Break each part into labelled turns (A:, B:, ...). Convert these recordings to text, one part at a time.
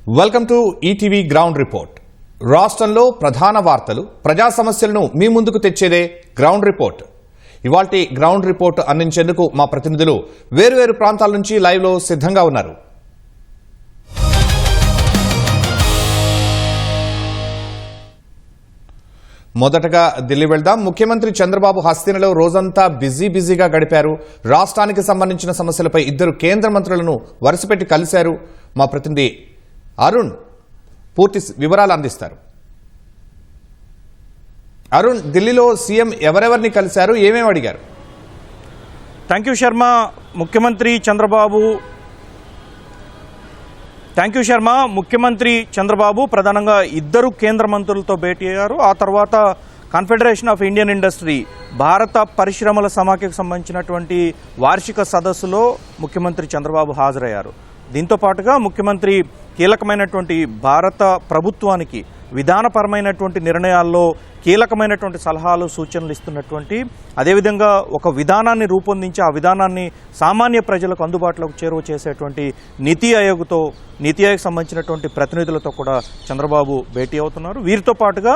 A: Welcome to ETV ground report. రాష్ట్రంలో ప్రధాన వార్తలు, ప్రజా సమస్యలను మీ ముందుకు తెచ్చేదే గ్రౌండ్ రిపోర్ట్. ఇవాల్టి గ్రౌండ్ రిపోర్ట్ అందించేందుకు మా ప్రతినిధులు వేరువేరు ప్రాంతాల నుంచి లైవ్లో సిద్ధంగా ఉన్నారు. మొదటగా ఢిల్లీ వెళ్దాం. ముఖ్యమంత్రి చంద్రబాబు హస్తినలో రోజంతా బిజీగా గడిపారు. రాష్ట్రానికి సంబంధించిన సమస్యలపై ఇద్దరు కేంద్ర మంత్రులను వరుసపెట్టి కలిశారు. మా ప్రతినిధి అరుణ్ పూర్తి వివరాలు అందిస్తారు. అరుణ్, ఢిల్లీలో సీఎం ఎవరెవరిని కలిశారు, ఏమేమి అడిగారు?
B: Thank you Sharma. ముఖ్యమంత్రి చంద్రబాబు ప్రధానంగా ఇద్దరు కేంద్ర మంత్రులతో భేటీ అయ్యారు. ఆ తర్వాత కాన్ఫెడరేషన్ ఆఫ్ ఇండియన్ ఇండస్ట్రీ భారత పరిశ్రమల సమాఖ్యకు సంబంధించినటువంటి వార్షిక సదస్సులో ముఖ్యమంత్రి చంద్రబాబు హాజరయ్యారు. దీంతో పాటుగా ముఖ్యమంత్రి కీలకమైనటువంటి భారత ప్రభుత్వానికి విధానపరమైనటువంటి నిర్ణయాల్లో కీలకమైనటువంటి సలహాలు సూచనలు ఇస్తున్నటువంటి, అదేవిధంగా ఒక విధానాన్ని రూపొందించి ఆ విధానాన్ని సామాన్య ప్రజలకు అందుబాటులోకి చేరువ చేసేటువంటి నీతి ఆయోగ్కి సంబంధించినటువంటి ప్రతినిధులతో కూడా చంద్రబాబు భేటీ అవుతున్నారు. వీరితో పాటుగా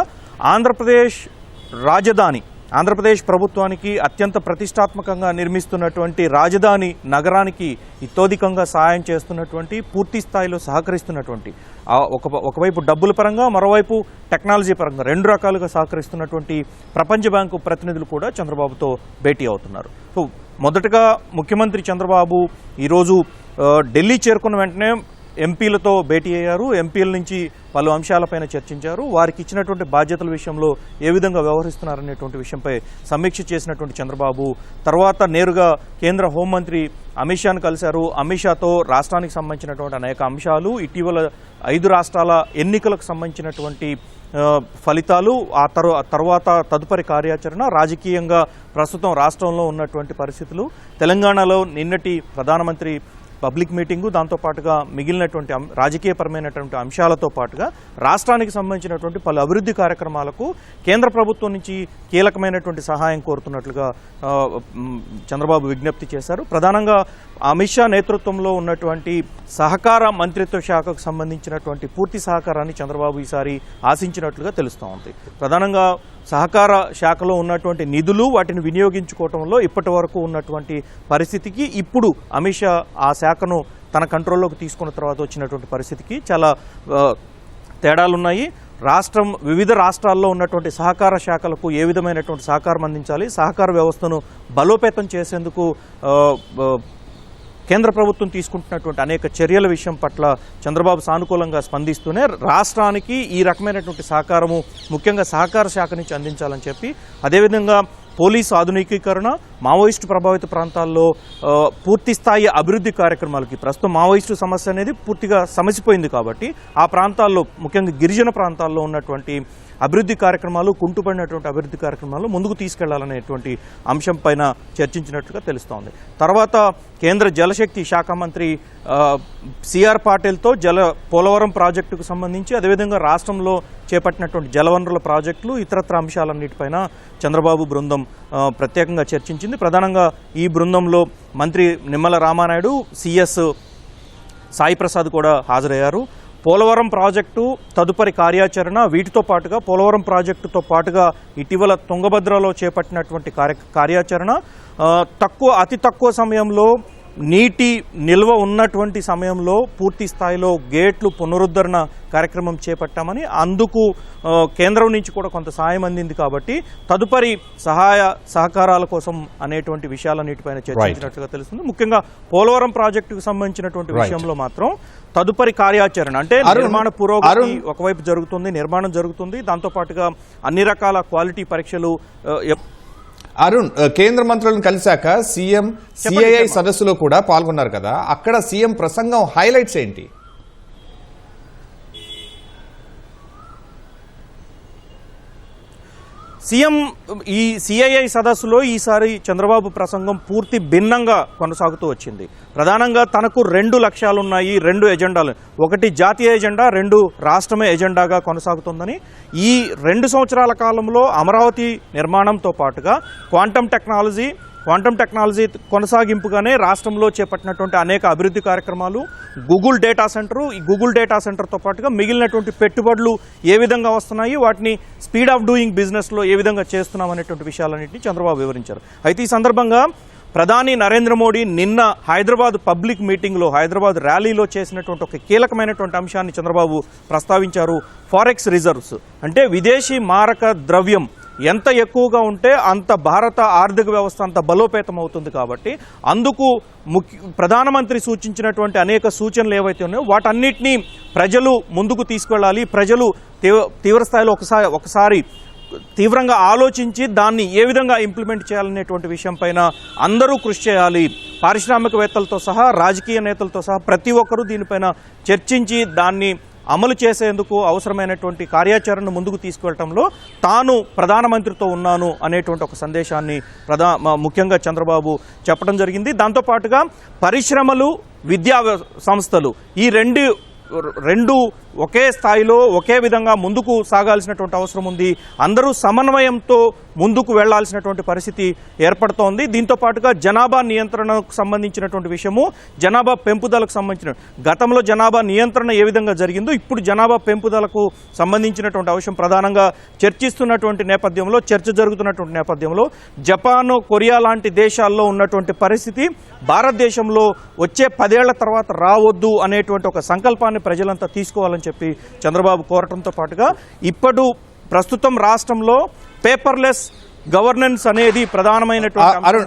B: ఆంధ్రప్రదేశ్ ప్రభుత్వానికి అత్యంత ప్రతిష్టాత్మకంగా నిర్మిస్తున్నటువంటి రాజధాని నగరానికి ఇతోధికంగా సహాయం చేస్తున్నటువంటి, పూర్తి స్థాయిలో సహకరిస్తున్నటువంటి, ఒకవైపు డబ్బుల పరంగా మరోవైపు టెక్నాలజీ పరంగా రెండు రకాలుగా సహకరిస్తున్నటువంటి ప్రపంచ బ్యాంకు ప్రతినిధులు కూడా చంద్రబాబుతో భేటీ అవుతున్నారు. సో మొదటగా ముఖ్యమంత్రి చంద్రబాబు ఈరోజు ఢిల్లీ చేరుకున్న వెంటనే ఎంపీలతో భేటీ అయ్యారు. ఎంపీల నుంచి పలు అంశాలపైన చర్చించారు. వారికి ఇచ్చినటువంటి బాధ్యతల విషయంలో ఏ విధంగా వ్యవహరిస్తున్నారనేటువంటి విషయంపై సమీక్ష చేసినటువంటి చంద్రబాబు తర్వాత నేరుగా కేంద్ర హోంమంత్రి అమిత్ షాను కలిశారు. అమిత్ షాతో రాష్ట్రానికి సంబంధించినటువంటి అనేక అంశాలు, ఇటీవల 5 రాష్ట్రాల ఎన్నికలకు సంబంధించినటువంటి ఫలితాలు, ఆ తర్వాత తదుపరి కార్యాచరణ, రాజకీయంగా ప్రస్తుతం రాష్ట్రంలో ఉన్నటువంటి పరిస్థితులు, తెలంగాణలో నిన్నటి ప్రధానమంత్రి పబ్లిక్ మీటింగు, దాంతోపాటుగా మిగిలినటువంటి రాజకీయపరమైనటువంటి అంశాలతో పాటుగా రాష్ట్రానికి సంబంధించినటువంటి పలు అభివృద్ధి కార్యక్రమాలకు కేంద్ర ప్రభుత్వం నుంచి కీలకమైనటువంటి సహాయం కోరుతున్నట్లుగా చంద్రబాబు విజ్ఞప్తి చేశారు. ప్రధానంగా అమిత్ షా నేతృత్వంలో ఉన్నటువంటి సహకార మంత్రిత్వ శాఖకు సంబంధించినటువంటి పూర్తి సహకారాన్ని చంద్రబాబు ఈసారి ఆశించినట్లుగా తెలుస్తూ ఉంది. ప్రధానంగా సహకార శాఖలో ఉన్నటువంటి నిధులు, వాటిని వినియోగించుకోవటంలో ఇప్పటి వరకు ఉన్నటువంటి పరిస్థితికి ఇప్పుడు అమిత్ షా ఆ శాఖను తన కంట్రోల్లోకి తీసుకున్న తర్వాత వచ్చినటువంటి పరిస్థితికి చాలా తేడాలున్నాయి. వివిధ రాష్ట్రాల్లో ఉన్నటువంటి సహకార శాఖలకు ఏ విధమైనటువంటి సహకారం అందించాలి, సహకార వ్యవస్థను బలోపేతం చేసేందుకు కేంద్ర ప్రభుత్వం తీసుకుంటున్నటువంటి అనేక చర్యల విషయం పట్ల చంద్రబాబు సానుకూలంగా స్పందిస్తూనే రాష్ట్రానికి ఈ రకమైనటువంటి సహకారము ముఖ్యంగా సహకార శాఖ నుంచి అందించాలని చెప్పి, అదేవిధంగా పోలీసు ఆధునికీకరణ, మావోయిస్టు ప్రభావిత ప్రాంతాల్లో పూర్తి స్థాయి అభివృద్ధి కార్యక్రమాలకి, ప్రస్తుతం మావోయిస్టు సమస్య అనేది పూర్తిగా సమసిపోయింది కాబట్టి ఆ ప్రాంతాల్లో ముఖ్యంగా గిరిజన ప్రాంతాల్లో ఉన్నటువంటి అభివృద్ధి కార్యక్రమాలు, కుంటుపడినటువంటి అభివృద్ధి కార్యక్రమాలు ముందుకు తీసుకెళ్లాలనేటువంటి అంశం పైన చర్చించినట్లుగా తెలుస్తోంది. తర్వాత కేంద్ర జలశక్తి శాఖ మంత్రి సిఆర్ పాటిల్తో పోలవరం ప్రాజెక్టుకు సంబంధించి, అదేవిధంగా రాష్ట్రంలో చేపట్టినటువంటి జలవనరుల ప్రాజెక్టులు, ఇతరత్ర అంశాలన్నిటిపైన చంద్రబాబు బృందం ప్రత్యేకంగా చర్చించింది. ప్రధానంగా ఈ బృందంలో మంత్రి నిమ్మల రామానాయుడు, సిఎస్ సాయి ప్రసాద్ కూడా హాజరయ్యారు. పోలవరం ప్రాజెక్టు తదుపరి కార్యాచరణ, వీటితో పాటుగా పోలవరం ప్రాజెక్టుతో పాటుగా ఇటీవల తుంగభద్రలో చేపట్టినటువంటి కార్యాచరణ, అతి తక్కువ సమయంలో నీటి నిల్వ ఉన్నటువంటి సమయంలో పూర్తి స్థాయిలో గేట్లు పునరుద్ధరణ కార్యక్రమం చేపట్టామని, అందుకు కేంద్రం నుంచి కూడా కొంత సాయం అందింది కాబట్టి తదుపరి సహకారాల కోసం అనేటువంటి విషయాలన్నిటిపైన చర్చించినట్లుగా తెలుస్తుంది. ముఖ్యంగా పోలవరం ప్రాజెక్టుకు సంబంధించినటువంటి విషయంలో మాత్రం తదుపరి కార్యాచరణ అంటే నిర్మాణ పురోగతి ఒకవైపు జరుగుతుంది, నిర్మాణం జరుగుతుంది, దాంతోపాటుగా అన్ని రకాల క్వాలిటీ పరీక్షలు.
A: అరుణ్, కేంద్ర మంత్రులను కలిశాక సీఎం సిఐఐ సదస్సులో కూడా పాల్గొన్నారు కదా, అక్కడ సీఎం ప్రసంగం హైలైట్స్ ఏంటి?
B: సీఎం ఈ సిఐఐ సదస్సులో ఈసారి చంద్రబాబు ప్రసంగం పూర్తి భిన్నంగా కొనసాగుతూ వచ్చింది. ప్రధానంగా తనకు 2 లక్ష్యాలున్నాయి, 2 ఎజెండాలు, ఒకటి జాతీయ ఎజెండా, 2 రాష్ట్రమే ఎజెండాగా కొనసాగుతుందని, ఈ 2 సంవత్సరాల కాలంలో అమరావతి నిర్మాణంతో పాటుగా క్వాంటమ్ టెక్నాలజీ కొనసాగింపుగానే రాష్ట్రంలో చేపట్టినటువంటి అనేక అభివృద్ధి కార్యక్రమాలు, గూగుల్ డేటా సెంటరు, ఈ గూగుల్ డేటా సెంటర్తో పాటుగా మిగిలినటువంటి పెట్టుబడులు ఏ విధంగా వస్తున్నాయి, వాటిని స్పీడ్ ఆఫ్ డూయింగ్ బిజినెస్లో ఏ విధంగా చేస్తున్నాం అనేటువంటి విషయాలన్నింటినీ చంద్రబాబు వివరించారు. అయితే ఈ సందర్భంగా ప్రధాని నరేంద్ర మోడీ నిన్న హైదరాబాద్ పబ్లిక్ మీటింగ్లో, హైదరాబాద్ ర్యాలీలో చేసినటువంటి ఒక కీలకమైనటువంటి అంశాన్ని చంద్రబాబు ప్రస్తావించారు. ఫారెక్స్ రిజర్వ్స్ అంటే విదేశీ మారక ద్రవ్యం ఎంత ఎక్కువగా ఉంటే అంత భారత ఆర్థిక వ్యవస్థ అంత బలోపేతం అవుతుంది. కాబట్టి అందుకు ప్రధానమంత్రి సూచించినటువంటి అనేక సూచనలు ఏవైతే ఉన్నాయో వాటన్నిటినీ ప్రజలు ముందుకు తీసుకెళ్ళాలి. ప్రజలు తీవ్రస్థాయిలో ఒకసారి తీవ్రంగా ఆలోచించి దాన్ని ఏ విధంగా ఇంప్లిమెంట్ చేయాలనేటువంటి విషయం పైన అందరూ కృషి చేయాలి. పారిశ్రామికవేత్తలతో సహా, రాజకీయ నేతలతో సహా ప్రతి ఒక్కరూ దీనిపైన చర్చించి దాన్ని అమలు చేసేందుకు అవసరమైనటువంటి కార్యాచరణను ముందుకు తీసుకెళ్లడంలో తాను ప్రధానమంత్రితో ఉన్నాను అనేటువంటి ఒక సందేశాన్ని ముఖ్యంగా చంద్రబాబు చెప్పడం జరిగింది. దాంతోపాటుగా పరిశ్రమలు, విద్యా సంస్థలు ఈ రెండు ఒకే స్థాయిలో ఒకే విధంగా ముందుకు సాగాల్సినటువంటి అవసరం ఉంది. అందరూ సమన్వయంతో ముందుకు వెళ్లాల్సినటువంటి పరిస్థితి ఏర్పడుతోంది. దీంతో పాటుగా జనాభా నియంత్రణకు సంబంధించినటువంటి విషయము, జనాభా పెంపుదలకు సంబంధించిన గతంలో జనాభా నియంత్రణ ఏ విధంగా జరిగిందో ఇప్పుడు జనాభా పెంపుదలకు సంబంధించినటువంటి అంశం ప్రధానంగా చర్చిస్తున్నటువంటి నేపథ్యంలో, చర్చ జరుగుతున్నటువంటి నేపథ్యంలో జపాన్, కొరియా లాంటి దేశాల్లో ఉన్నటువంటి పరిస్థితి భారతదేశంలో వచ్చే 10 ఏళ్ల తర్వాత రావద్దు అనేటువంటి ఒక సంకల్పాన్ని ప్రజలంతా తీసుకోవాలని చెప్పి చంద్రబాబు కోరటంతో పాటుగా ప్రస్తుతం రాష్ట్రంలో పేపర్లెస్ గవర్నెన్స్ అనేది ప్రధానమైనటువంటి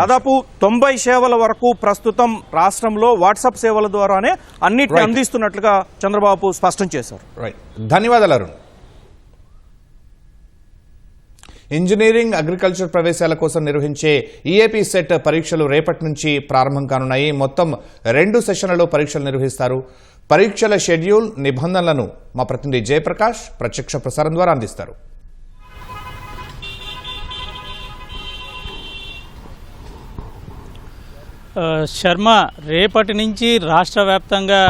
B: దాదాపు 90 సేవల వరకు ప్రస్తుతం రాష్ట్రంలో వాట్సాప్ సేవల ద్వారానే అన్నిటిని అందిస్తున్నట్లుగా చంద్రబాబు స్పష్టం చేశారు.
A: ధన్యవాదాలు అరుణ్. ఇంజనీరింగ్, అగ్రికల్చర్ ప్రవేశాల కోసం నిర్వహించే ఈఏపీ సెట్ పరీక్షలు రేపటి నుంచి ప్రారంభం కానున్నాయి. మొత్తం 2 సెషన్లలో పరీక్షలు నిర్వహిస్తారు. పరీక్షల షెడ్యూల్, నిబంధనలను మా ప్రతినిధి జయప్రకాష్ ప్రత్యక్ష ప్రసారం ద్వారా అందిస్తారు.
C: శర్మ, రేపటి నుంచి రాష్ట్ర వ్యాప్తంగా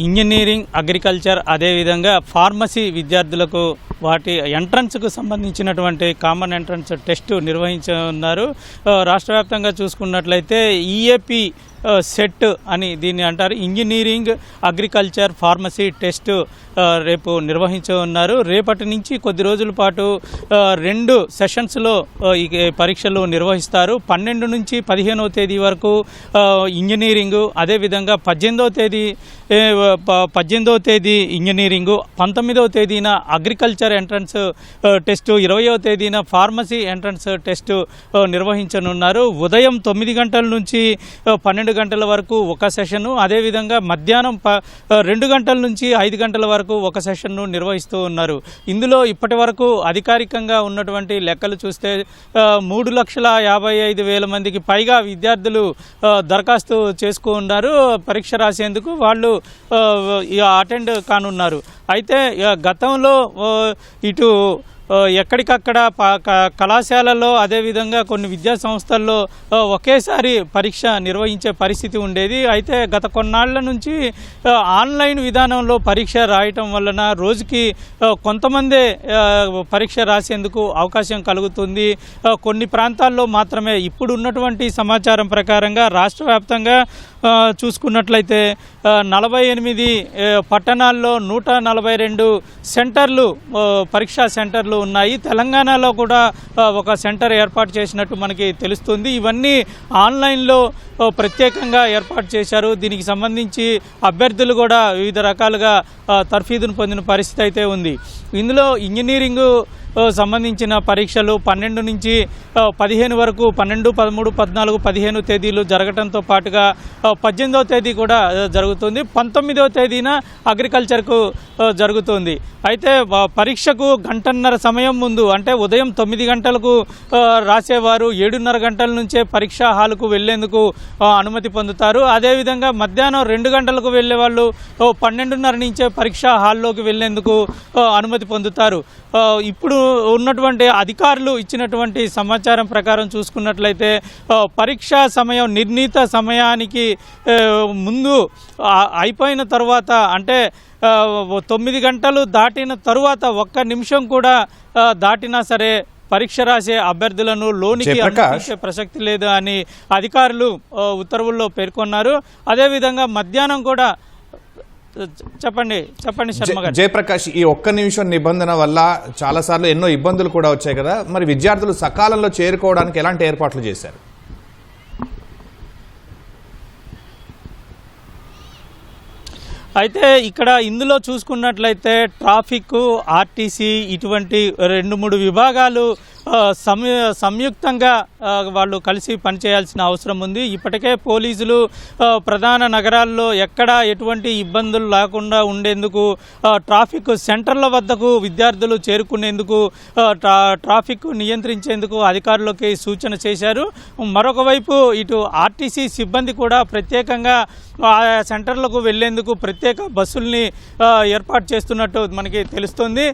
C: ఇంజనీరింగ్, అగ్రికల్చర్, అదేవిధంగా ఫార్మసీ విద్యార్థులకు వాటి ఎంట్రన్స్కు సంబంధించినటువంటి కామన్ ఎంట్రన్స్ టెస్ట్ నిర్వహించనున్నారు. రాష్ట్ర వ్యాప్తంగా చూసుకున్నట్లయితే ఈఏపీ సెట్ అని దీన్ని అంటారు. ఇంజనీరింగ్, అగ్రికల్చర్, ఫార్మసీ టెస్ట్ రేపు నిర్వహించనున్నారు. రేపటి నుంచి కొద్ది రోజుల పాటు 2 సెషన్స్లో ఈ పరీక్షలు నిర్వహిస్తారు. 12 నుంచి 15వ తేదీ వరకు ఇంజనీరింగు, అదేవిధంగా 18వ తేదీ ఇంజనీరింగు, 19వ తేదీన అగ్రికల్చర్ ఎంట్రన్స్ టెస్టు, 20వ తేదీన ఫార్మసీ ఎంట్రన్స్ టెస్టు నిర్వహించనున్నారు. ఉదయం 9 గంటల నుంచి 12 గంటల వరకు ఒక సెషను, అదేవిధంగా మధ్యాహ్నం 2 గంటల నుంచి 5 గంటల వరకు ఒక సెషన్ను నిర్వహిస్తూ ఉన్నారు. ఇందులో ఇప్పటి వరకు అధికారికంగా ఉన్నటువంటి లెక్కలు చూస్తే 3,55,000 మందికి పైగా విద్యార్థులు దరఖాస్తు చేసుకున్నారు పరీక్ష రాసేందుకు. వాళ్ళు అటెండ్ కానున్నారు. అయితే గతంలో ఇటు ఎక్కడికక్కడ కళాశాలలో, అదేవిధంగా కొన్ని విద్యా సంస్థల్లో ఒకేసారి పరీక్ష నిర్వహించే పరిస్థితి ఉండేది. అయితే గత కొన్నాళ్ల నుంచి ఆన్లైన్ విధానంలో పరీక్ష రాయటం వలన రోజుకి కొంతమందే పరీక్ష రాసేందుకు అవకాశం కలుగుతుంది. కొన్ని ప్రాంతాల్లో మాత్రమే. ఇప్పుడు ఉన్నటువంటి సమాచారం ప్రకారంగా రాష్ట్ర వ్యాప్తంగా చూసుకున్నట్లయితే 48 పట్టణాల్లో 142 సెంటర్లు, పరీక్షా సెంటర్లు ఉన్నాయి. తెలంగాణలో కూడా ఒక సెంటర్ ఏర్పాటు చేసినట్టు మనకి తెలుస్తుంది. ఇవన్నీ ఆన్లైన్లో ప్రత్యేకంగా ఏర్పాటు చేశారు. దీనికి సంబంధించి అభ్యర్థులు కూడా వివిధ రకాలుగా తర్ఫీదును పొందిన పరిస్థితి అయితే ఉంది. ఇందులో ఇంజనీరింగు సంబంధించిన పరీక్షలు 12 నుంచి 15 వరకు, 12, 13, 14, 15 తేదీలు జరగడంతో పాటుగా 18వ తేదీ కూడా జరుగుతుంది. 19వ తేదీన అగ్రికల్చర్కు జరుగుతుంది. అయితే పరీక్షకు గంటన్నర సమయం ముందు, అంటే ఉదయం 9 గంటలకు రాసేవారు 7:30 గంటల నుంచే పరీక్షా హాలుకు వెళ్లేందుకు అనుమతి పొందుతారు. అదేవిధంగా మధ్యాహ్నం 2 గంటలకు వెళ్లే వాళ్ళు 12:30 నుంచే పరీక్షా హాల్లోకి వెళ్లేందుకు అనుమతి పొందుతారు. ఇప్పుడు ఉన్నటువంటి అధికారులు ఇచ్చినటువంటి సమాచారం ప్రకారం చూసుకున్నట్లయితే పరీక్షా సమయం నిర్ణీత సమయానికి ముందు అయిపోయిన తర్వాత, అంటే 9 గంటలు దాటిన తరువాత 1 నిమిషం కూడా దాటినా సరే పరీక్ష రాసే అభ్యర్థులను లోనికి అనుమతించే ప్రసక్తి లేదు అని అధికారులు ఉత్తర్వుల్లో పేర్కొన్నారు. అదేవిధంగా మధ్యాహ్నం కూడా చెప్పండి శర్మ గారు.
A: జయప్రకాష్, ఈ ఒక్క నిమిషం నిబంధన వల్ల చాలాసార్లు ఎన్నో ఇబ్బందులు కూడా వచ్చాయి కదా, మరి విద్యార్థులు సకాలంలో చేరుకోవడానికి ఎలాంటి ఏర్పాట్లు చేశారు?
C: అయితే ఇక్కడ ఇందులో చూసుకున్నట్లయితే ట్రాఫిక్, ఆర్టీసీ ఇటువంటి 2-3 విభాగాలు సంయుక్తంగా వాళ్ళు కలిసి పనిచేయాల్సిన అవసరం ఉంది. ఇప్పటికే పోలీసులు ప్రధాన నగరాల్లో ఎక్కడా ఎటువంటి ఇబ్బందులు లేకుండా ఉండేందుకు ట్రాఫిక్ సెంటర్ల వద్దకు విద్యార్థులు చేరుకునేందుకు ట్రాఫిక్ నియంత్రించేందుకు అధికారులకి సూచన చేశారు. మరొక వైపు ఇటు ఆర్టీసీ సిబ్బంది కూడా ప్రత్యేకంగా ఆ సెంటర్లకు వెళ్లేందుకు ప్రత్యేక బస్సుల్ని ఏర్పాటు చేస్తున్నట్టు మనకి తెలుస్తుంది.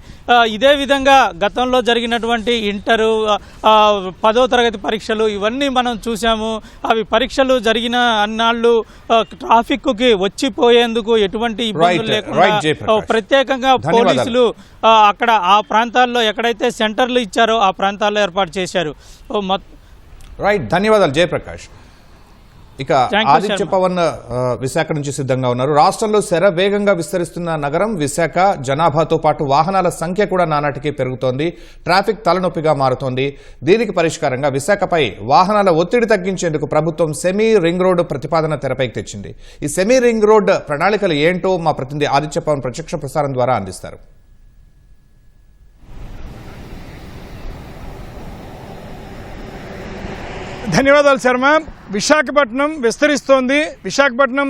C: ఇదే విధంగా గతంలో జరిగినటువంటి ఇంటరు 10వ తరగతి పరీక్షలు ఇవన్నీ మనం చూసాము. అవి పరీక్షలు జరిగిన అన్నాళ్ళు ట్రాఫిక్కి వచ్చిపోయేందుకు ఎటువంటి ఇబ్బందులు లేకుండా ప్రత్యేకంగా పోలీసులు అక్కడ ఆ ప్రాంతాల్లో ఎక్కడైతే సెంటర్లు ఇచ్చారో ఆ ప్రాంతాల్లో ఏర్పాటు చేశారు.
A: రైట్, ధన్యవాదాలు జయప్రకాష్. ఇక ఆదిత్య పవన్ విశాఖ నుంచి సిద్ధంగా ఉన్నారు. రాష్ట్రంలో శరవేగంగా విస్తరిస్తున్న నగరం విశాఖ. జనాభాతో పాటు వాహనాల సంఖ్య కూడా నానాటికి పెరుగుతోంది. ట్రాఫిక్ తలనొప్పిగా మారుతోంది. దీనికి పరిష్కారంగా విశాఖపై వాహనాల ఒత్తిడి తగ్గించేందుకు ప్రభుత్వం సెమీ రింగ్ రోడ్డు ప్రతిపాదన తెరపైకి తెచ్చింది. ఈ సెమీ రింగ్ రోడ్ ప్రణాళికలు ఏంటో మా ప్రతినిధి ఆదిత్య పవన్ ప్రత్యక్ష ప్రసారం ద్వారా అందిస్తారు.
D: ధన్యవాదాలు శర్మ. విశాఖపట్నం విస్తరిస్తోంది. విశాఖపట్నం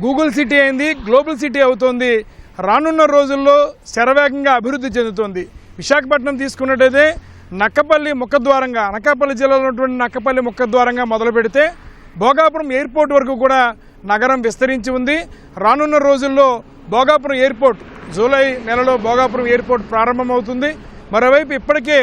D: గూగుల్ సిటీ అయింది, గ్లోబల్ సిటీ అవుతోంది. రానున్న రోజుల్లో శరవేగంగా అభివృద్ధి చెందుతోంది. విశాఖపట్నం తీసుకున్నట్టయితే నక్కపల్లి ముఖద్వారంగా, అనకాపల్లి జిల్లాలో ఉన్నటువంటి నక్కపల్లి ముఖద్వారంగా మొదలు పెడితే భోగాపురం ఎయిర్పోర్ట్ వరకు కూడా నగరం విస్తరించి ఉంది. రానున్న రోజుల్లో భోగాపురం ఎయిర్పోర్ట్ జూలై నెలలో భోగాపురం ఎయిర్పోర్ట్ ప్రారంభమవుతుంది. మరోవైపు ఇప్పటికే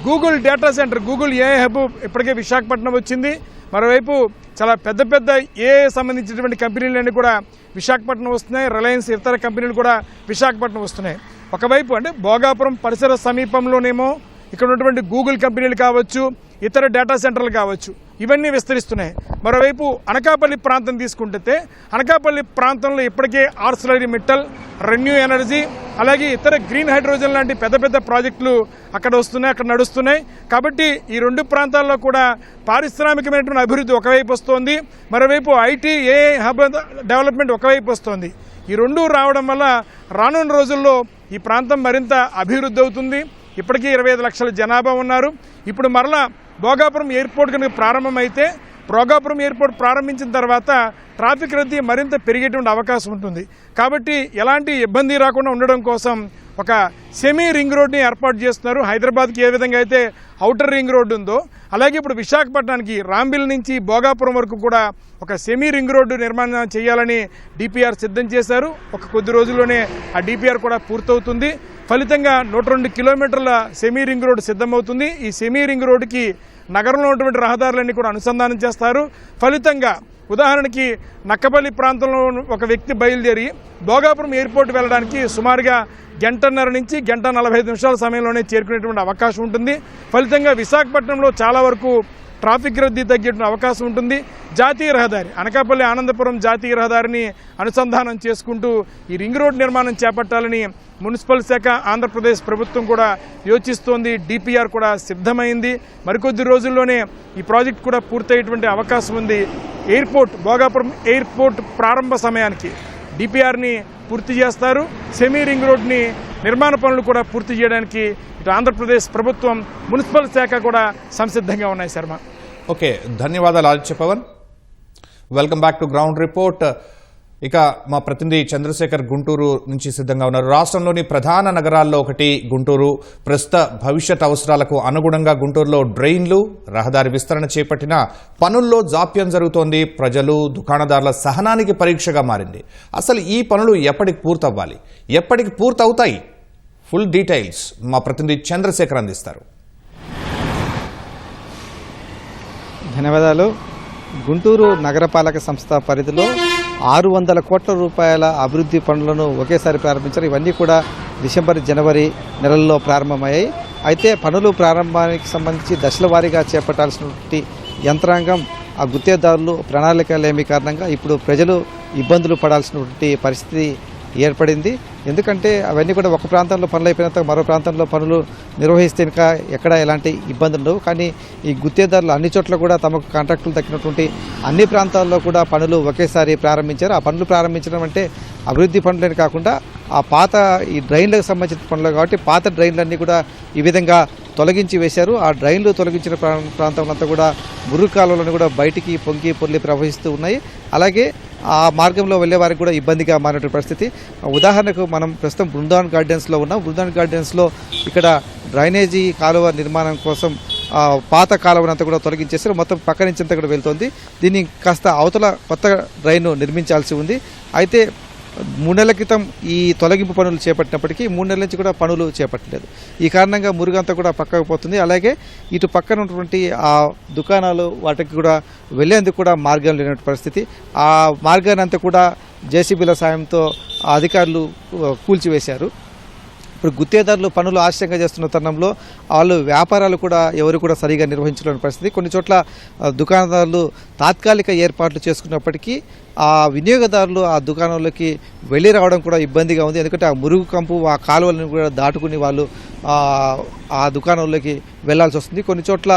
D: Google data centre, Google AI hub ఇప్పటికే విశాఖపట్నం వచ్చింది. మరోవైపు చాలా పెద్ద పెద్ద ఏఐ సంబంధించినటువంటి కంపెనీలన్నీ కూడా విశాఖపట్నం వస్తున్నాయి. రిలయన్స్ ఇతర కంపెనీలు కూడా విశాఖపట్నం వస్తున్నాయి. ఒకవైపు అంటే భోగాపురం పరిసర సమీపంలోనేమో ఇక్కడ ఉన్నటువంటి గూగుల్ కంపెనీలు కావచ్చు, ఇతర డేటా సెంటర్లు కావచ్చు, ఇవన్నీ విస్తరిస్తున్నాయి. మరోవైపు అనకాపల్లి ప్రాంతం తీసుకుంటే అనకాపల్లి ప్రాంతంలో ఇప్పటికే ఆర్సిలరీ మిట్టల్, రెన్యూ ఎనర్జీ, అలాగే ఇతర గ్రీన్ హైడ్రోజన్ లాంటి పెద్ద పెద్ద ప్రాజెక్టులు అక్కడ వస్తున్నాయి, అక్కడ నడుస్తున్నాయి. కాబట్టి ఈ 2 ప్రాంతాల్లో కూడా పారిశ్రామికమైనటువంటి అభివృద్ధి ఒకవైపు వస్తోంది, మరోవైపు ఐటీ ఏఐ హబ్ డెవలప్మెంట్ ఒకవైపు వస్తోంది. ఈ 2 రావడం వల్ల రానున్న రోజుల్లో ఈ ప్రాంతం మరింత అభివృద్ధి అవుతుంది. ఇప్పటికీ 25 లక్షల జనాభా ఉన్నారు. ఇప్పుడు మరలా భోగాపురం ఎయిర్పోర్ట్ కనుక ప్రారంభమైతే భోగాపురం ఎయిర్పోర్ట్ ప్రారంభించిన తర్వాత ట్రాఫిక్ రద్దీ మరింత పెరిగేటువంటి అవకాశం ఉంటుంది. కాబట్టి ఎలాంటి ఇబ్బంది రాకుండా ఉండడం కోసం ఒక సెమీ రింగ్ రోడ్ని ఏర్పాటు చేస్తున్నారు. హైదరాబాద్కి ఏ విధంగా అయితే ఔటర్ రింగ్ రోడ్డు ఉందో అలాగే ఇప్పుడు విశాఖపట్నానికి రాంబిల్ నుంచి భోగాపురం వరకు కూడా ఒక సెమీ రింగ్ రోడ్డు నిర్మాణం చేయాలని డిపిఆర్ సిద్ధం చేశారు. ఒక కొద్ది రోజుల్లోనే ఆ డిపిఆర్ కూడా పూర్తవుతుంది. ఫలితంగా 102 కిలోమీటర్ల సెమీ రింగ్ రోడ్డు సిద్ధమవుతుంది. ఈ సెమీ రింగ్ రోడ్డుకి నగరంలో ఉన్నటువంటి రహదారులన్నీ కూడా అనుసంధానం చేస్తారు. ఫలితంగా ఉదాహరణకి నక్కపల్లి ప్రాంతంలో ఒక వ్యక్తి బయలుదేరి భోగాపురం ఎయిర్పోర్ట్ వెళ్ళడానికి సుమారుగా 1:30 నుంచి 1:45 నిమిషాల సమయంలోనే చేరుకునేటువంటి అవకాశం ఉంటుంది. ఫలితంగా విశాఖపట్నంలో చాలా వరకు ట్రాఫిక్ రద్దీ తగ్గేటువంటి అవకాశం ఉంటుంది. జాతీయ రహదారి అనకాపల్లి ఆనందపురం జాతీయ రహదారిని అనుసంధానం చేసుకుంటూ ఈ రింగ్ రోడ్ నిర్మాణం చేపట్టాలని మున్సిపల్ శాఖ ఆంధ్రప్రదేశ్ ప్రభుత్వం కూడా యోచిస్తోంది. డిపిఆర్ కూడా సిద్ధమైంది. మరికొద్ది రోజుల్లోనే ఈ ప్రాజెక్ట్ కూడా పూర్తయ్యేటువంటి అవకాశం ఉంది. ఎయిర్పోర్ట్ భోగాపురం ఎయిర్పోర్ట్ ప్రారంభ సమయానికి డిపిఆర్ని పూర్తి చేస్తారు. సెమీ రింగ్ రోడ్ని నిర్మాణ పనులు కూడా పూర్తి చేయడానికి ఇటు ఆంధ్రప్రదేశ్ ప్రభుత్వం మున్సిపల్ శాఖ కూడా సంసిద్ధంగా ఉన్నాయి. శర్మ,
A: ఓకే, ధన్యవాదాలు Aditya Pavan. Welcome back to ground report. ఇక మా ప్రతినిధి చంద్రశేఖర్ గుంటూరు నుంచి సిద్ధంగా ఉన్నారు. రాష్ట్రంలోని ప్రధాన నగరాల్లో ఒకటి గుంటూరు. ప్రస్తుత భవిష్యత్ అవసరాలకు అనుగుణంగా గుంటూరులో డ్రైన్లు, రహదారి విస్తరణ చేపట్టిన పనుల్లో జాప్యం జరుగుతోంది. ప్రజలు, దుకాణదారుల సహనానికి పరీక్షగా మారింది. అసలు ఈ పనులు ఎప్పటికి పూర్తవ్వాలి, ఎప్పటికి పూర్తవుతాయి? ఫుల్ డీటెయిల్స్ మా ప్రతినిధి చంద్రశేఖర్ అందిస్తారు.
E: ధన్యవాదాలు. గుంటూరు నగరపాలక సంస్థ పరిధిలో 600 కోట్ల రూపాయల అభివృద్ధి పనులను ఒకేసారి ప్రారంభించారు. ఇవన్నీ కూడా డిసెంబర్, జనవరి నెలల్లో ప్రారంభమయ్యాయి. అయితే పనులు ప్రారంభానికి సంబంధించి దశల వారీగా చేపట్టాల్సినటువంటి యంత్రాంగం ఆ గుత్తేదారులు ప్రణాళిక లేమి కారణంగా ఇప్పుడు ప్రజలు ఇబ్బందులు పడాల్సినటువంటి పరిస్థితి ఏర్పడింది. ఎందుకంటే అవన్నీ కూడా ఒక ప్రాంతంలో పనులు అయిపోయినంత మరో ప్రాంతంలో పనులు నిర్వహిస్తే ఇంకా ఎక్కడ ఎలాంటి ఇబ్బందులు ఉండవు. కానీ ఈ గుత్తేదారులు అన్ని చోట్ల కూడా తమకు కాంట్రాక్టులు దక్కినటువంటి అన్ని ప్రాంతాల్లో కూడా పనులు ఒకేసారి ప్రారంభించారు. ఆ పనులు ప్రారంభించడం అంటే అభివృద్ధి పనులని కాకుండా ఆ పాత ఈ డ్రైన్లకు సంబంధించిన పనులు కాబట్టి పాత డ్రైన్లన్నీ కూడా ఈ విధంగా తొలగించి వేశారు. ఆ డ్రైన్లు తొలగించిన ప్రాంతంలో అంతా కూడా మురుగు కాలువలను కూడా బయటికి పొంగి పొర్లి ప్రవహిస్తూ ఉన్నాయి. అలాగే ఆ మార్గంలో వెళ్ళే వారికి కూడా ఇబ్బందిగా మారినటువంటి పరిస్థితి. ఉదాహరణకు మనం ప్రస్తుతం బృందావన్ గార్డెన్స్లో ఉన్నాం. బృందావన్ గార్డెన్స్లో ఇక్కడ డ్రైనేజీ కాలువ నిర్మాణం కోసం పాత కాలువనంతా కూడా తొలగించేసారు. మొత్తం పక్క నుంచి అంతా కూడా వెళ్తుంది. దీన్ని కాస్త అవతల కొత్త డ్రైన్ నిర్మించాల్సి ఉంది. అయితే 3 నెలల క్రితం ఈ తొలగింపు పనులు చేపట్టినప్పటికీ 3 నెలల నుంచి కూడా పనులు చేపట్టలేదు. ఈ కారణంగా మురుగంతా కూడా పక్కకు పోతుంది. అలాగే ఇటు పక్కన ఉన్నటువంటి ఆ దుకాణాలు వాటికి కూడా వెళ్లేందుకు కూడా మార్గం లేనటువంటి పరిస్థితి. ఆ మార్గాన్ని అంతా కూడా జేసీబీల సాయంతో అధికారులు కూల్చివేశారు. ఇప్పుడు గుత్తేదారులు పనులు ఆలస్యంగా చేస్తున్న తరుణంలో వాళ్ళు వ్యాపారాలు కూడా ఎవరు కూడా సరిగా నిర్వహించలేని పరిస్థితి. కొన్ని చోట్ల దుకాణదారులు తాత్కాలిక ఏర్పాట్లు చేసుకున్నప్పటికీ ఆ వినియోగదారులు ఆ దుకాణంలోకి వెళ్ళి రావడం కూడా ఇబ్బందిగా ఉంది. ఎందుకంటే ఆ మురుగు కంపు ఆ కాలువలను కూడా దాటుకుని వాళ్ళు ఆ దుకాణంలోకి వెళ్లాల్సి వస్తుంది. కొన్ని చోట్ల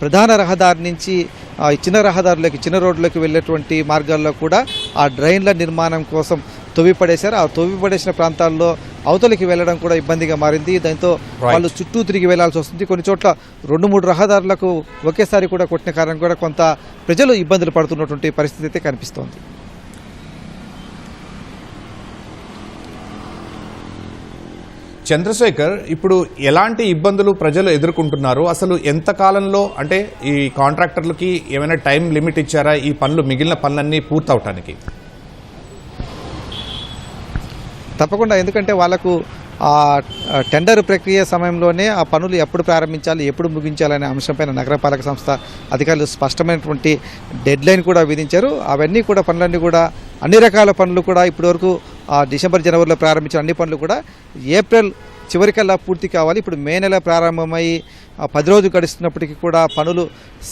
E: ప్రధాన రహదారి నుంచి చిన్న రహదారులకి చిన్న రోడ్లకి వెళ్ళేటువంటి మార్గాల్లో కూడా ఆ డ్రైన్ల నిర్మాణం కోసం తవ్విపడేశారు. ఆ తవ్విపడేసిన ప్రాంతాల్లో అవతలికి వెళ్ళడం కూడా ఇబ్బందిగా మారింది. దాంతో వాళ్ళు చుట్టూ తిరిగి వెళ్లాల్సి వస్తుంది. కొన్ని చోట్ల 2-3 రహదారులకు ఒకేసారి కూడా కొట్టిన కారణం కూడా కొంత ప్రజలు ఇబ్బందులు పడుతున్నటువంటి పరిస్థితి అయితే కనిపిస్తోంది.
A: చంద్రశేఖర్, ఇప్పుడు ఎలాంటి ఇబ్బందులు ప్రజలు ఎదుర్కొంటున్నారు? అసలు ఎంత కాలంలో, అంటే ఈ కాంట్రాక్టర్లకి ఏమైనా టైం లిమిట్ ఇచ్చారా ఈ పనులు మిగిలిన పనులన్నీ పూర్తవటానికి?
E: తప్పకుండా, ఎందుకంటే వాళ్ళకు ఆ టెండర్ ప్రక్రియ సమయంలోనే ఆ పనులు ఎప్పుడు ప్రారంభించాలి ఎప్పుడు ముగించాలనే అంశంపైన నగరపాలక సంస్థ అధికారులు స్పష్టమైనటువంటి డెడ్ లైన్ కూడా విధించారు. అవన్నీ కూడా పనులన్నీ కూడా అన్ని రకాల పనులు కూడా ఇప్పటివరకు డిసెంబర్ జనవరిలో ప్రారంభించిన అన్ని పనులు కూడా ఏప్రిల్ చివరికల్లా పూర్తి కావాలి. ఇప్పుడు మే నెల ప్రారంభమై 10 రోజులు గడుస్తున్నప్పటికీ కూడా పనులు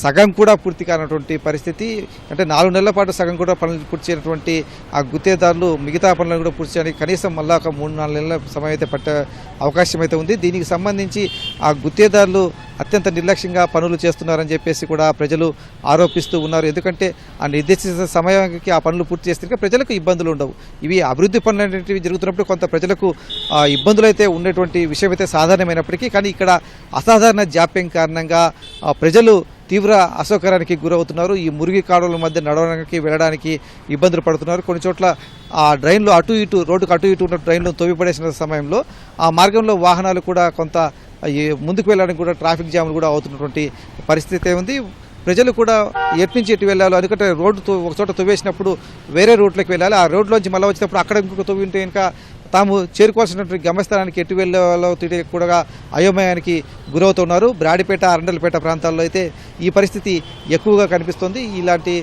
E: సగం కూడా పూర్తి కానటువంటి పరిస్థితి. అంటే 4 నెలల పాటు సగం కూడా పనులు పూర్తి చేయనటువంటి ఆ గుత్తేదారులు మిగతా పనులను కూడా పూర్తి చేయడానికి కనీసం మళ్ళీ ఒక 3-4 నెలల సమయం అయితే పట్టే అవకాశం అయితే ఉంది. దీనికి సంబంధించి ఆ గుత్తేదారులు అత్యంత నిర్లక్ష్యంగా పనులు చేస్తున్నారని చెప్పేసి కూడా ప్రజలు ఆరోపిస్తూ ఉన్నారు. ఎందుకంటే ఆ నిర్దేశిత సమయానికి ఆ పనులు పూర్తి చేస్తే ప్రజలకు ఇబ్బందులు ఉండవు. ఇవి అభివృద్ధి పనులు అనేటివి జరుగుతున్నప్పుడు కొంత ప్రజలకు ఇబ్బందులు అయితే ఉండేటువంటి విషయం అయితే సాధారణమైనప్పటికీ, కానీ ఇక్కడ అసాధారణ జాప్యం కారణంగా ప్రజలు తీవ్ర అసౌకర్యానికి గురవుతున్నారు. ఈ మురిగి కాలువల మధ్య నడవడానికి వెళ్ళడానికి ఇబ్బందులు పడుతున్నారు. కొన్ని చోట్ల ఆ డ్రైన్లు రోడ్డుకు అటు ఇటు ఉన్న డ్రైన్లు తవ్విపడేసిన సమయంలో ఆ మార్గంలో వాహనాలు కూడా కొంత ముందుకు వెళ్ళడానికి కూడా ట్రాఫిక్ జామ్లు కూడా అవుతున్నటువంటి పరిస్థితి ఉంది. ప్రజలు కూడా ఎటు నుంచి ఎటు వెళ్ళాలో, ఎందుకంటే రోడ్డు ఒక చోట తవ్వేసినప్పుడు వేరే రూట్లోకి వెళ్ళాలి. ఆ రోడ్లోంచి మళ్ళీ వచ్చినప్పుడు అక్కడ ఇంకొక తవ్వి ఉంటే ఇంకా తాము చేరుకోవాల్సినటువంటి గమ్యస్థానానికి ఎటు వెళ్ళాలో తిరిగి కూడా అయోమయానికి గురవుతున్నారు. బ్రాడిపేట, అరండలపేట ప్రాంతాల్లో అయితే ఈ పరిస్థితి ఎక్కువగా కనిపిస్తుంది. ఇలాంటి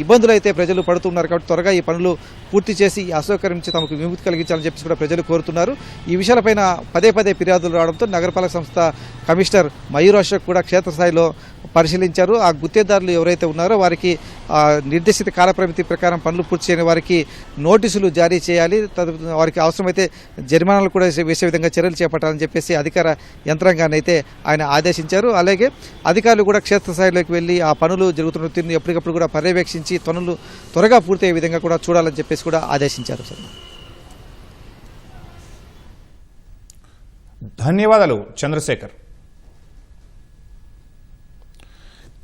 E: ఇబ్బందులు అయితే ప్రజలు పడుతున్నారు. కాబట్టి త్వరగా ఈ పనులు పూర్తి చేసి అసౌకర్యం నుంచి తమకు విముక్తి కలిగించాలని చెప్పి కూడా ప్రజలు కోరుతున్నారు. ఈ విషయాలపైన పదే ఫిర్యాదులు రావడంతో నగరపాలక సంస్థ కమిషనర్ మయూర్ అశోక్ కూడా క్షేత్రస్థాయిలో పరిశీలించారు. ఆ గుత్తేదారులు ఎవరైతే ఉన్నారో వారికి నిర్దేశిత కాలపరిమితి ప్రకారం పనులు పూర్తి చేయని వారికి నోటీసులు జారీ చేయాలి. వారికి అవసరమైతే జరిమానాలు కూడా వేసే విధంగా చర్యలు చేపట్టాలని చెప్పేసి అధికార యంత్రాంగాన్ని అయితే ఆయన ఆదేశించారు. అలాగే అధికారులు కూడా క్షేత్రస్థాయిలోకి వెళ్ళి ఆ పనులు జరుగుతున్న తీరును ఎప్పటికప్పుడు కూడా పర్యవేక్షించి పనులు త్వరగా పూర్తయ్యే విధంగా కూడా చూడాలని చెప్పేసి కూడా ఆదేశించారు.
A: ధన్యవాదాలు చంద్రశేఖర్.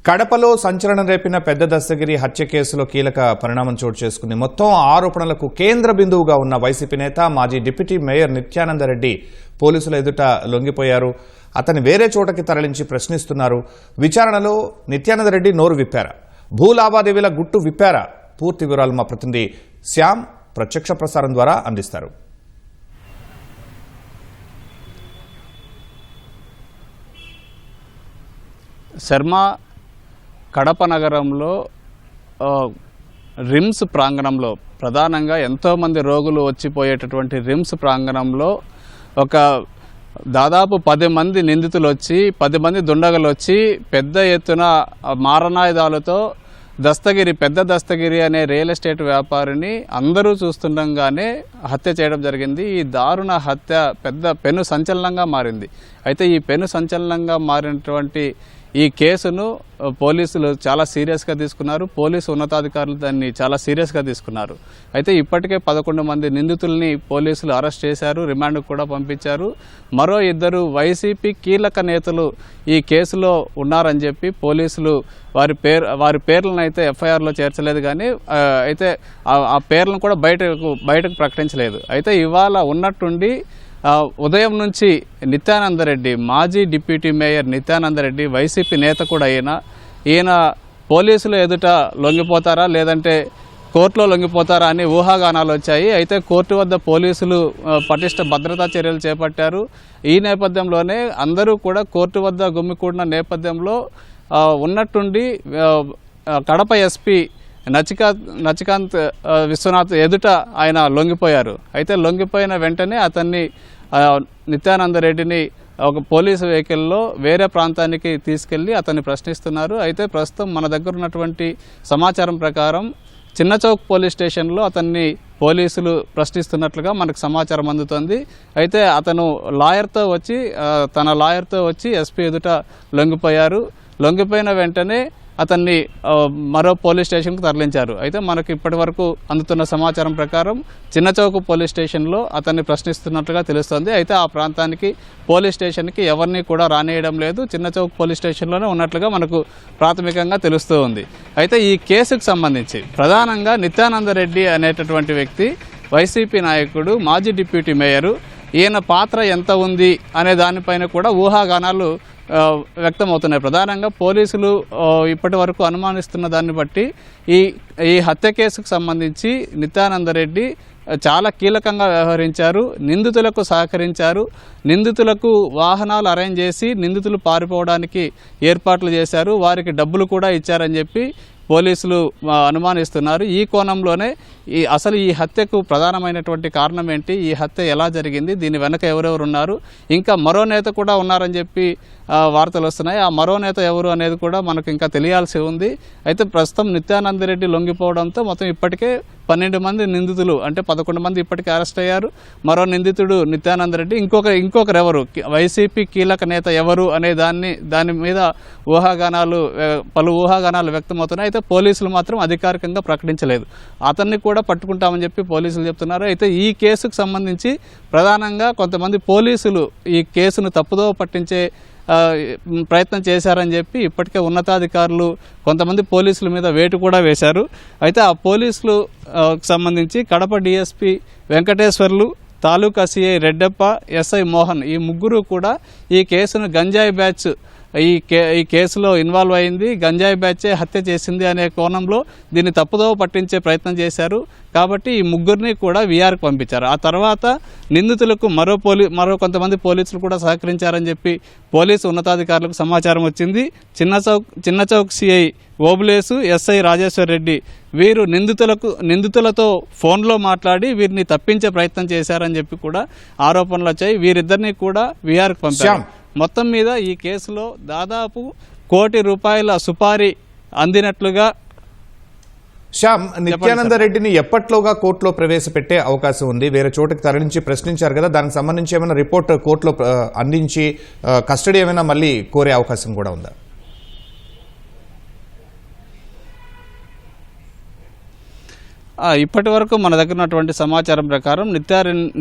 A: కడపలో సంచలనం రేపిన పెద్ద దస్తగిరి హత్య కేసులో కీలక పరిణామం చోటు చేసుకుంది. మొత్తం ఆరోపణలకు కేంద్ర బిందువుగా ఉన్న వైసీపీ నేత, మాజీ డిప్యూటీ మేయర్ నిత్యానందరెడ్డి పోలీసుల ఎదుట లొంగిపోయారు. అతని వేరే చోటకి తరలించి ప్రశ్నిస్తున్నారు. విచారణలో నిత్యానందరెడ్డి నోరు విప్పారా? భూ లావాదేవీల గుట్టు విప్పారా? పూర్తి వివరాలు మా ప్రతినిధి శ్యామ్ ప్రత్యక్ష ప్రసారం ద్వారా అందిస్తారు.
F: శర్మ, కడప నగరంలో రిమ్స్ ప్రాంగణంలో, ప్రధానంగా ఎంతోమంది రోగులు వచ్చిపోయేటటువంటి రిమ్స్ ప్రాంగణంలో ఒక దాదాపు 10 మంది నిందితులు వచ్చి 10 మంది దుండగులు వచ్చి పెద్ద ఎత్తున మారణాయుధాలతో పెద్ద దస్తగిరి అనే రియల్ ఎస్టేట్ వ్యాపారిని అందరూ చూస్తుండగానే హత్య చేయడం జరిగింది. ఈ దారుణ హత్య పెద్ద పెను సంచలనంగా మారింది. అయితే ఈ పెను సంచలనంగా మారినటువంటి ఈ కేసును పోలీసులు చాలా సీరియస్గా తీసుకున్నారు. పోలీసు ఉన్నతాధికారులు దాన్ని చాలా సీరియస్గా తీసుకున్నారు. అయితే ఇప్పటికే 11 మంది నిందితుల్ని పోలీసులు అరెస్ట్ చేశారు, రిమాండ్కు కూడా పంపించారు. మరో 2 వైసీపీ కీలక నేతలు ఈ కేసులో ఉన్నారని చెప్పి పోలీసులు వారి పేర్లను అయితే ఎఫ్ఐఆర్లో చేర్చలేదు, కానీ అయితే ఆ పేర్లను కూడా బయటకు ప్రకటించలేదు. అయితే ఇవాళ ఉన్నట్టుండి ఉదయం నుంచి నిత్యానందరెడ్డి, మాజీ డిప్యూటీ మేయర్ నిత్యానందరెడ్డి, వైసీపీ నేత కూడా ఈయన పోలీసులు ఎదుట లొంగిపోతారా లేదంటే కోర్టులో లొంగిపోతారా అని ఊహాగానాలు వచ్చాయి. అయితే కోర్టు వద్ద పోలీసులు పటిష్ట భద్రతా చర్యలు చేపట్టారు. ఈ నేపథ్యంలోనే అందరూ కూడా కోర్టు వద్ద గుమ్మికూడిన నేపథ్యంలో ఉన్నట్టుండి కడప ఎస్పీ నచికాంత్ విశ్వనాథ్ ఎదుట ఆయన లొంగిపోయారు. అయితే లొంగిపోయిన వెంటనే అతన్ని నిత్యానందరెడ్డిని ఒక పోలీసు వెహికల్లో వేరే ప్రాంతానికి తీసుకెళ్లి అతన్ని ప్రశ్నిస్తున్నారు. అయితే ప్రస్తుతం మన దగ్గర ఉన్నటువంటి సమాచారం ప్రకారం చిన్నచౌక్ పోలీస్ స్టేషన్లో అతన్ని పోలీసులు ప్రశ్నిస్తున్నట్లుగా మనకు సమాచారం అందుతుంది. అయితే అతను తన లాయర్తో వచ్చి ఎస్పీ ఎదుట లొంగిపోయారు. లొంగిపోయిన వెంటనే అతన్ని మరో పోలీస్ స్టేషన్కు తరలించారు. అయితే మనకు ఇప్పటి వరకు అందుతున్న సమాచారం ప్రకారం చిన్నచౌక పోలీస్ స్టేషన్లో అతన్ని ప్రశ్నిస్తున్నట్లుగా తెలుస్తోంది. అయితే ఆ ప్రాంతానికి పోలీస్ స్టేషన్కి ఎవరిని కూడా రానియడం లేదు, చిన్నచౌక పోలీస్ స్టేషన్లోనే ఉన్నట్లుగా మనకు ప్రాథమికంగా తెలుస్తూ ఉంది. అయితే ఈ కేసుకు సంబంధించి ప్రధానంగా నిత్యానందరెడ్డి అనేటటువంటి వ్యక్తి వైసీపీ నాయకుడు, మాజీ డిప్యూటీ మేయరు. ఈయన పాత్ర ఎంత ఉంది అనే దానిపైన కూడా ఊహాగానాలు వ్యక్తమవుతున్నాయి. ప్రధానంగా పోలీసులు ఇప్పటి వరకు అనుమానిస్తున్న దాన్ని బట్టి ఈ హత్య కేసుకు సంబంధించి నిత్యానందరెడ్డి చాలా కీలకంగా వ్యవహరించారు, నిందితులకు సహకరించారు, నిందితులకు వాహనాలు అరేంజ్ చేసి నిందితులు పారిపోవడానికి ఏర్పాట్లు చేశారు, వారికి డబ్బులు కూడా ఇచ్చారని చెప్పి పోలీసులు అనుమానిస్తున్నారు. ఈ కోణంలోనే అసలు ఈ హత్యకు ప్రధానమైనటువంటి కారణం ఏంటి, ఈ హత్య ఎలా జరిగింది, దీని వెనక ఎవరెవరు ఉన్నారు, ఇంకా మరో నేత కూడా ఉన్నారని చెప్పి వార్తలు వస్తున్నాయి. ఆ మరో నేత ఎవరు అనేది కూడా మనకు ఇంకా తెలియాల్సి ఉంది. అయితే ప్రస్తుతం నిత్యానందరెడ్డి లొంగిపోవడంతో మొత్తం ఇప్పటికే 12 మంది నిందితులు, అంటే 11 మంది ఇప్పటికే అరెస్ట్ అయ్యారు. మరో నిందితుడు నిత్యానందరెడ్డి, ఇంకొకరు ఎవరు, వైసీపీ కీలక నేత ఎవరు అనే దాని మీద పలు ఊహాగానాలు వ్యక్తమవుతున్నాయి. అయితే పోలీసులు మాత్రం అధికారికంగా ప్రకటించలేదు. అతన్ని కూడా పట్టుకుంటామని చెప్పి పోలీసులు చెప్తున్నారు. అయితే ఈ కేసుకు సంబంధించి ప్రధానంగా కొంతమంది పోలీసులు ఈ కేసును తప్పుదోవ పట్టించే ప్రయత్నం చేశారని చెప్పి ఇప్పటికే ఉన్నతాధికారులు కొంతమంది పోలీసుల మీద వేటు కూడా వేశారు. అయితే ఆ పోలీసులు సంబంధించి కడప డిఎస్పీ వెంకటేశ్వర్లు, తాలూకా సిఐ రెడ్డప్ప, ఎస్ఐ మోహన్, ఈ ముగ్గురు కూడా ఈ కేసును గంజాయి బ్యాచ్ ఈ కేసులో ఇన్వాల్వ్ అయింది, గంజాయి బ్యాచే హత్య చేసింది అనే కోణంలో దీన్ని తప్పుదోవ పట్టించే ప్రయత్నం చేశారు. కాబట్టి ఈ ముగ్గురిని కూడా వీఆర్కి పంపించారు. ఆ తర్వాత నిందితులకు మరో కొంతమంది పోలీసులు కూడా సహకరించారని చెప్పి పోలీసు ఉన్నతాధికారులకు సమాచారం వచ్చింది. చిన్నచౌక్ సిఐ ఓబులేసు, ఎస్ఐ రాజేశ్వర్ రెడ్డి వీరు నిందితులతో ఫోన్లో మాట్లాడి వీరిని తప్పించే ప్రయత్నం చేశారని చెప్పి కూడా ఆరోపణలు వచ్చాయి. వీరిద్దరిని కూడా వీఆర్కి పంపారు. మొత్తం మీద ఈ కేసులో దాదాపు ₹1 కోటి సుపారీ అందినట్లుగా
A: శ్యామ్, నిత్యానందరెడ్డిని ఎప్పట్లోగా కోర్టులో ప్రవేశపెట్టే అవకాశం ఉంది? వేరే చోటుకి తరలించి ప్రశ్నించారు కదా, దానికి సంబంధించి ఏమైనా రిపోర్ట్ కోర్టులో అందించి కస్టడీ ఏమైనా మళ్ళీ కోరే అవకాశం కూడా ఉందా?
F: ఇప్పటి వరకు మన దగ్గర ఉన్నటువంటి సమాచారం ప్రకారం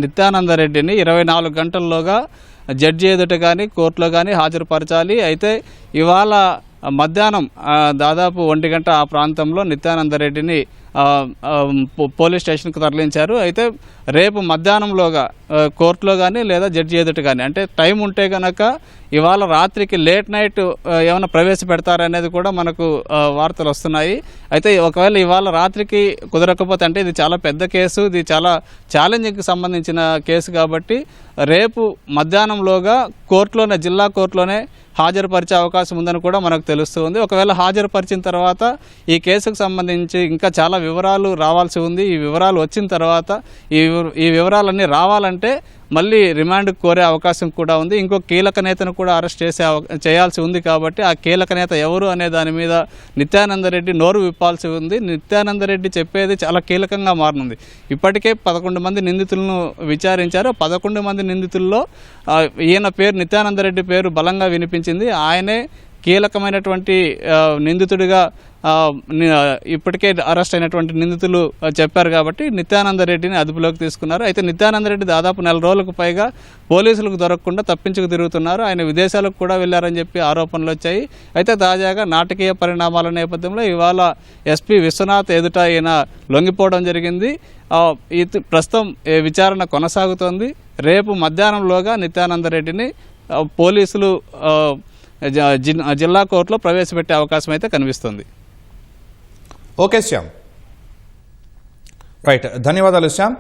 F: నిత్యానందరెడ్డిని 24 గంటల్లోగా జడ్జి ఎదుట కానీ కోర్టులో కానీ హాజరుపరచాలి. అయితే ఇవాళ మధ్యాహ్నం దాదాపు 1 గంట ఆ ప్రాంతంలో నిత్యానందరెడ్డిని పోలీస్ స్టేషన్కు తరలించారు. అయితే రేపు మధ్యాహ్నంలోగా కోర్టులో కానీ లేదా జడ్జి ఎదుట కానీ, అంటే టైం ఉంటే కనుక ఇవాళ రాత్రికి లేట్ నైట్ ఏమైనా ప్రవేశపెడతారనేది కూడా మనకు వార్తలు వస్తున్నాయి. అయితే ఒకవేళ ఇవాళ రాత్రికి కుదరకపోతే, అంటే ఇది చాలా పెద్ద కేసు, ఇది చాలా ఛాలెంజింగ్కి సంబంధించిన కేసు కాబట్టి రేపు మధ్యాహ్నంలోగా జిల్లా కోర్టులోనే హాజరుపరిచే అవకాశం ఉందని కూడా మనకు తెలుస్తుంది. ఒకవేళ హాజరుపరిచిన తర్వాత ఈ కేసుకు సంబంధించి ఇంకా చాలా చాలా వివరాలు రావాల్సి ఉంది. ఈ వివరాలు వచ్చిన తర్వాత ఈ వివరాలన్నీ రావాలంటే మళ్ళీ రిమాండ్ కోరే అవకాశం కూడా ఉంది. ఇంకో కీలక నేతను కూడా అరెస్ట్ చేయాల్సి ఉంది. కాబట్టి ఆ కీలక నేత ఎవరు అనే దాని మీద నిత్యానందరెడ్డి నోరు విప్పాల్సి ఉంది. నిత్యానందరెడ్డి చెప్పేది చాలా కీలకంగా మారనుంది. ఇప్పటికే 11 మంది నిందితులను విచారించారు. 11 మంది నిందితుల్లో ఈయన పేరు, నిత్యానందరెడ్డి పేరు బలంగా వినిపించింది. ఆయనే కీలకమైనటువంటి నిందితుడిగా ఇప్పటికే అరెస్ట్ అయినటువంటి నిందితులు చెప్పారు. కాబట్టి నిత్యానందరెడ్డిని అదుపులోకి తీసుకున్నారు. అయితే నిత్యానందరెడ్డి దాదాపు 4 రోజులకు పైగా పోలీసులకు దొరకకుండా తప్పించుకు తిరుగుతున్నారు. ఆయన విదేశాలకు కూడా వెళ్లారని చెప్పి ఆరోపణలు వచ్చాయి. అయితే తాజాగా నాటకీయ పరిణామాల నేపథ్యంలో ఇవాళ ఎస్పీ విశ్వనాథ్ ఎదుట ఈయన లొంగిపోవడం జరిగింది. ప్రస్తుతం విచారణ కొనసాగుతోంది. రేపు మధ్యాహ్నంలోగా నిత్యానందరెడ్డిని పోలీసులు జిల్లా కోర్టులో ప్రవేశపెట్టే అవకాశం అయితే కనిపిస్తుంది.
A: ఓకే శ్యామ్, రైట్, ధన్యవాదాలు శ్యామ్.